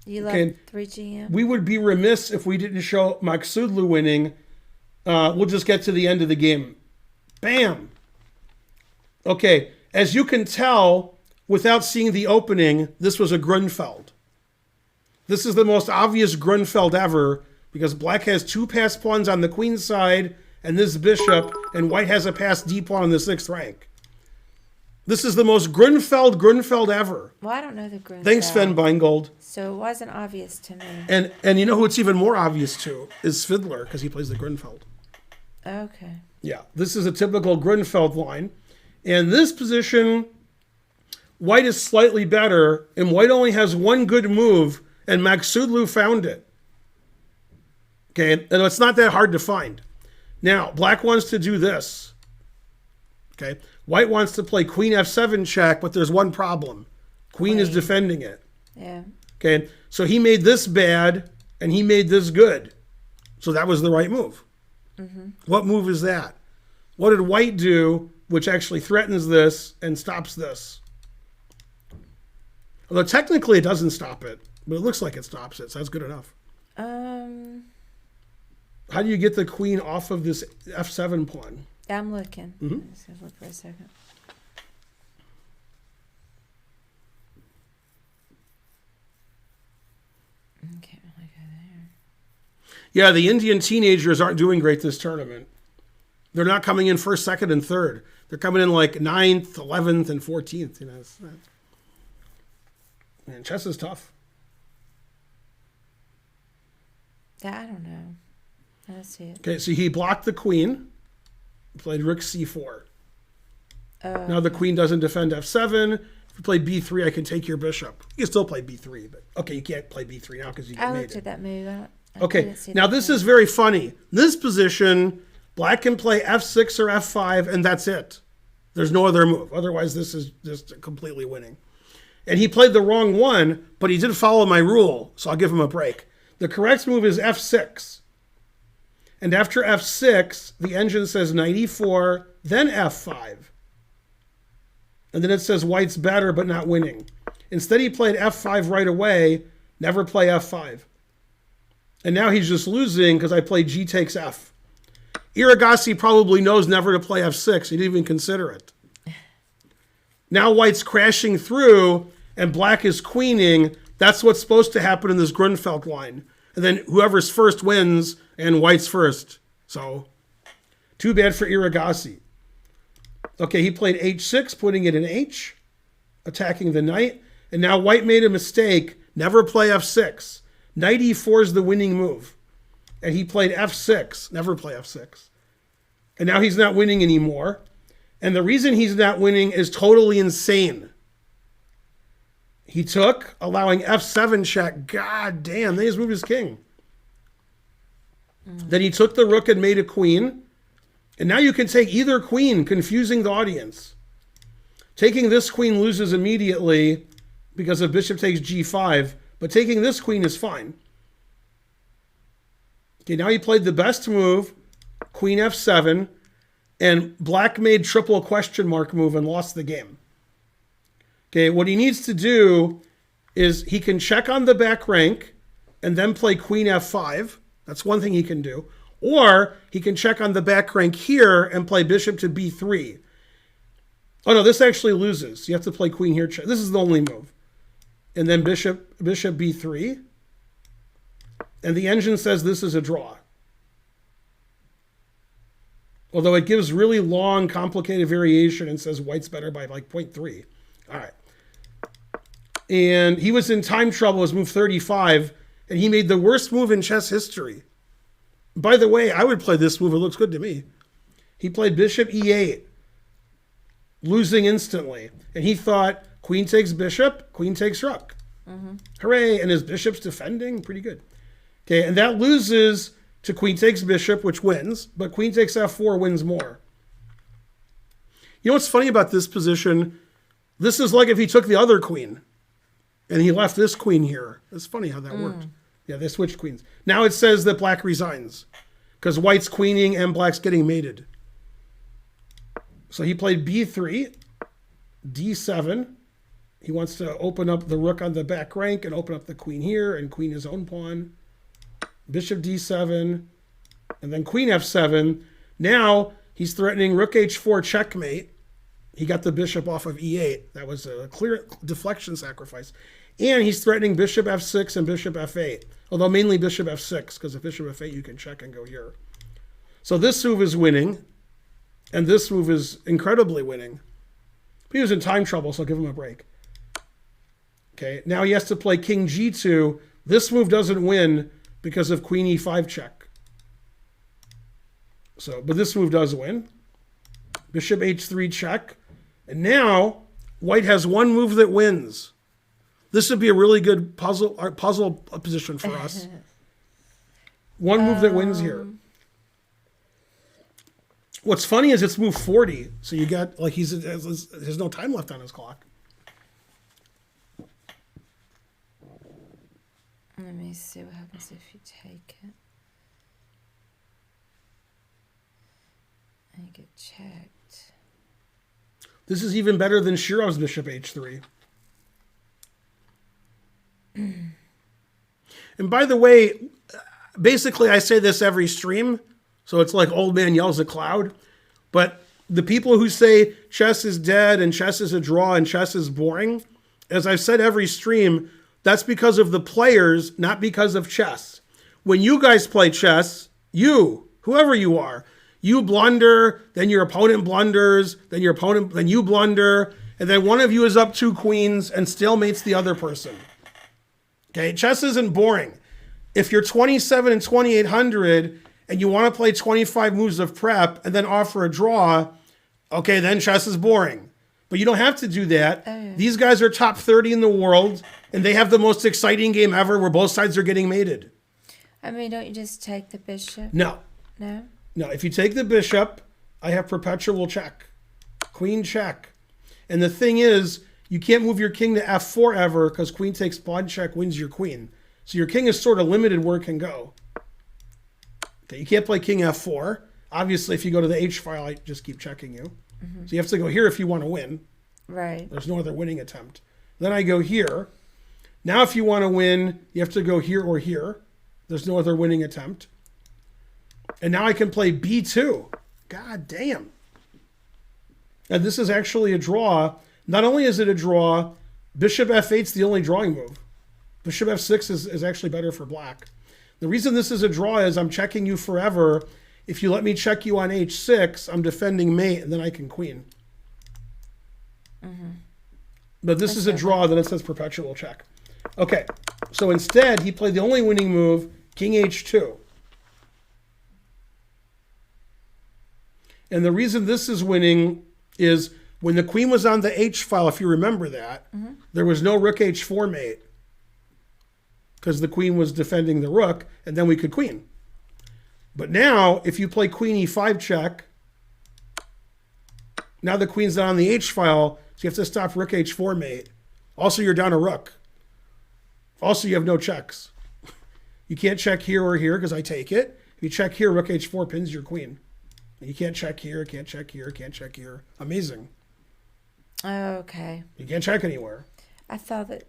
You love 3GM? We would be remiss if we didn't show Maghsoodloo winning. We'll just get to the end of the game. Bam. Okay, as you can tell, without seeing the opening, this was a Grunfeld. This is the most obvious Grunfeld ever because black has 2 passed pawns on the queen side and this bishop, and white has a passed d pawn in the 6th rank. This is the most Grunfeld ever. Well, I don't know the Grunfeld. Thanks, Sven Beingold. So it wasn't obvious to me. And you know who it's even more obvious to is Fiddler because he plays the Grunfeld. Okay. Yeah, this is a typical Grunfeld line. And this position, white is slightly better, and white only has one good move, and Maghsoodloo found it. Okay, and it's not that hard to find. Now, black wants to do this. Okay, white wants to play queen f7 check, but there's one problem. Queen is defending it. Yeah. Okay, so he made this bad, and he made this good. So that was the right move. Mm-hmm. What move is that? What did white do, which actually threatens this and stops this? Although technically it doesn't stop it, but it looks like it stops it, so that's good enough. How do you get the queen off of this f7 pawn? I'm looking. Mm-hmm. Let's look for a second. Okay, I'll go there. Yeah, the Indian teenagers aren't doing great this tournament. They're not coming in first, second, and third. They're coming in like 9th, 11th, and 14th. You know, man, chess is tough. Yeah, I don't know. I don't see it. Okay, so he blocked the queen. Played rook c4. Now the queen doesn't defend f7. If you play b3, I can take your bishop. You can still play b3, but okay, you can't play b3 now because you made it. I looked at that move. Okay, now this is very funny. This position, black can play f6 or f5, and that's it. There's no other move. Otherwise, this is just completely winning. And he played the wrong one, but he did follow my rule, so I'll give him a break. The correct move is f6. And after f6, the engine says knight e4, then f5. And then it says white's better, but not winning. Instead, he played f5 right away, never play f5. And now he's just losing because I played g takes f. Erigaisi probably knows never to play f6. He didn't even consider it. Now white's crashing through and black is queening. That's what's supposed to happen in this Grunfeld line. And then whoever's first wins and white's first. So too bad for Erigaisi. Okay, he played h6, putting it in h, attacking the knight. And now white made a mistake. Never play f6. Knight e4 is the winning move. And he played f6. Never play f6. And now he's not winning anymore. And the reason he's not winning is totally insane. He took, allowing f7 check. God damn, they just moved his king. Then he took the rook and made a queen. And now you can take either queen, confusing the audience. Taking this queen loses immediately because if bishop takes g5. But taking this queen is fine. Okay, now he played the best move, queen f7, and black made triple question mark move and lost the game. Okay, what he needs to do is he can check on the back rank and then play queen f5. That's one thing he can do. Or he can check on the back rank here and play bishop to b3. Oh no, this actually loses. You have to play queen here. This is the only move. And then bishop b3. And the engine says this is a draw. Although it gives really long, complicated variation and says white's better by like 0.3. All right. And he was in time trouble as move 35, and he made the worst move in chess history. By the way, I would play this move. It looks good to me. He played bishop e8, losing instantly. And he thought, queen takes bishop, queen takes rook. Mm-hmm. Hooray. And his bishop's defending. Pretty good. Okay, and that loses to queen takes bishop, which wins. But queen takes f4 wins more. You know what's funny about this position? This is like if he took the other queen and he left this queen here. It's funny how that worked. Yeah, they switched queens. Now it says that black resigns because white's queening and black's getting mated. So he played b3, d7, He wants to open up the rook on the back rank and open up the queen here and queen his own pawn. Bishop d7, and then queen f7. Now he's threatening rook h4 checkmate. He got the bishop off of e8. That was a clear deflection sacrifice. And he's threatening bishop f6 and bishop f8. Although mainly bishop f6, because if bishop f8 you can check and go here. So this move is winning, and this move is incredibly winning. But he was in time trouble, so I'll give him a break. Okay, now he has to play king g2. This move doesn't win because of queen e5 check. So, but this move does win. Bishop h3 check. And now white has one move that wins. This would be a really good puzzle position for us. One move that wins here. What's funny is it's move 40, so you got like there's no time left on his clock. Let me see what happens if you take it. And you get checked. This is even better than Shirov's bishop h3. And by the way, basically I say this every stream, so it's like old man yells at cloud. But the people who say chess is dead and chess is a draw and chess is boring, as I've said every stream, that's because of the players, not because of chess. When you guys play chess, you, whoever you are, you blunder, then your opponent blunders, then you blunder, and then one of you is up 2 queens and stalemates the other person. Okay, chess isn't boring. If you're 27 and 2800 and you want to play 25 moves of prep and then offer a draw, okay, then chess is boring. But you don't have to do that. Oh, yeah. These guys are top 30 in the world, and they have the most exciting game ever where both sides are getting mated. I mean, don't you just take the bishop? No. No? No, if you take the bishop, I have perpetual check. Queen check. And the thing is, you can't move your king to f4 ever because queen takes pawn check, wins your queen. So your king is sort of limited where it can go. Okay, you can't play king f4. Obviously, if you go to the h file, I just keep checking you. Mm-hmm. So you have to go here if you want to win. Right. There's no other winning attempt. Then I go here. Now if you want to win, you have to go here or here. There's no other winning attempt. And now I can play b2. God damn. And this is actually a draw. Not only is it a draw, bishop f8 is the only drawing move. Bishop f6 is actually better for black. The reason this is a draw is I'm checking you forever. If you let me check you on h6, I'm defending mate, and then I can queen. Mm-hmm. But this is a draw, then it says perpetual check. Okay, so instead, he played the only winning move, king h2. And the reason this is winning is when the queen was on the h file, if you remember that, there was no rook h4 mate because the queen was defending the rook, and then we could queen. But now, if you play queen e5 check, now the queen's not on the h file, so you have to stop rook h4 mate. Also, you're down a rook. Also, you have no checks. You can't check here or here because I take it. If you check here, rook h4 pins your queen. You can't check here, can't check here, can't check here. Amazing. Oh, okay. You can't check anywhere. I thought that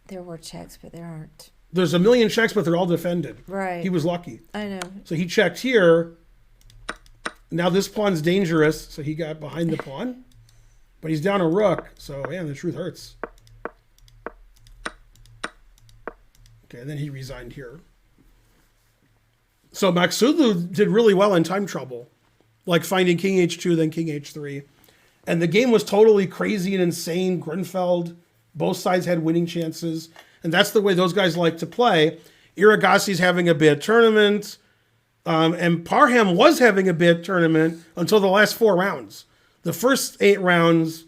there were checks, but there aren't. There's a million checks, but they're all defended. Right. He was lucky. I know. So he checked here. Now this pawn's dangerous, so he got behind the pawn. But he's down a rook, so man, the truth hurts. Okay, and then he resigned here. So Maghsoodloo did really well in time trouble, like finding king h2, then king h3. And the game was totally crazy and insane. Grunfeld, both sides had winning chances. And that's the way those guys like to play. Erigaisi's having a bad tournament. And Parham was having a bad tournament until the last 4 rounds. The first 8 rounds,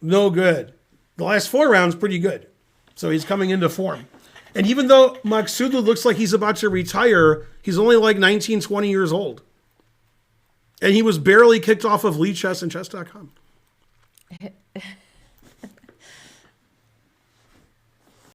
no good. The last 4 rounds, pretty good. So he's coming into form. And even though Maghsoodloo looks like he's about to retire, he's only like 19, 20 years old. And he was barely kicked off of Lee Chess and Chess.com.